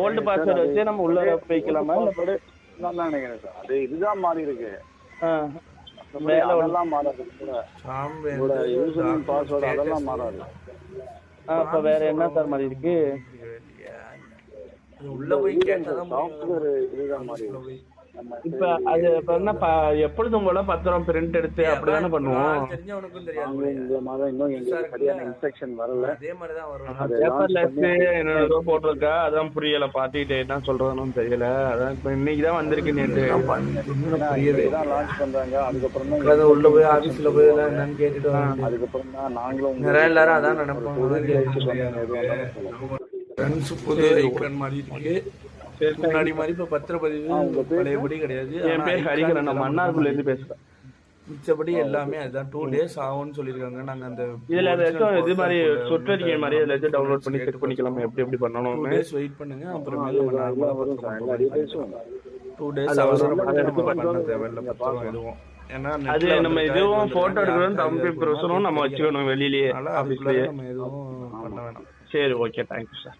Old password வச்சு நம்ம உள்ள போய்க்கலாமா? நான் நினைக்கிறேன் சார். அது இதுதான் மாறி இருக்கு. அதெல்லாம் மாறாது. யூசர் பாஸ்வேர்டு அதெல்லாம் மாறாது. அப்ப வேற என்ன சார் மாறி இருக்கு? உள்ள போய் கேட்டாதான் சாஃப்ட்வேர் இதுதான் மாறி இருக்கு. இப்ப அது என்ன எப்பொழுதும் போல பத்திரம் பிரிண்ட் எடுத்து அப்படிதானே பண்ணுவோம். தெரிஞ்சவனுக்கும் தெரியாது. இந்த மாதிரி இன்னும் எங்களுக்கு சரியான இன்ஸ்ட்ரக்ஷன் வரல. அதே மாதிரிதான் வரும். பேப்பர்லெஸ் என்னோட போட்டிருக்கா, அதான் புரியல. பாத்துக்கிட்டு என்ன சொல்றதுன்னு தெரியல. அதான் இப்ப இன்னைக்குதான் வந்திருக்கு. நேற்று இதான் லான்ச் பண்றாங்க. அதுக்கப்புறம் தான் உள்ள போய் ஆபீஸ்ல போய் எல்லாம் என்னன்னு கேட்டுட்டு அதுக்கப்புறம் தான் நாங்களும் நிறைய எல்லாரும் அதான் நினைப்பாங்க. புது ஐக்கான் மாதிரி இருக்கு. முன்னாடி மாதிரி இப்ப பத்திரப்பதிவு பழையபடி கிடையாது. என் பேர் ஹரிகரன், நான் மன்னார்குள்ள இருந்து பேசுறேன். மிச்சபடி எல்லாமே அதுதான் 2 days ஆகும்னு சொல்லிருக்காங்க. நாங்க அந்த இதுல ஏதாச்சும் இது மாதிரி சொற்றறிக்கை மாதிரி ஏதாச்சும் டவுன்லோட் பண்ணி செக் பண்ணிக்கலாமா? எப்படி பண்ணணும்? 2 days வெயிட் பண்ணுங்க. அப்புறமேல நம்ம நார்மலா எல்லா டீடைல்ஸும் 2 days அவசரப்பட்டு நம்ம பண்ண தேவையில்லை பத்திரம் எதுவும். ஏன்னா அது நம்ம இதுவும் போட்டோ எடுக்கிறோம், தம்பி பிரசனும் நம்ம வச்சுக்கணும் வெளியிலேயே ஆபீஸ்லயே. நம்ம எதுவும் பண்ண வேணாம். சரி, ஓகே, தேங்க்யூ சார்.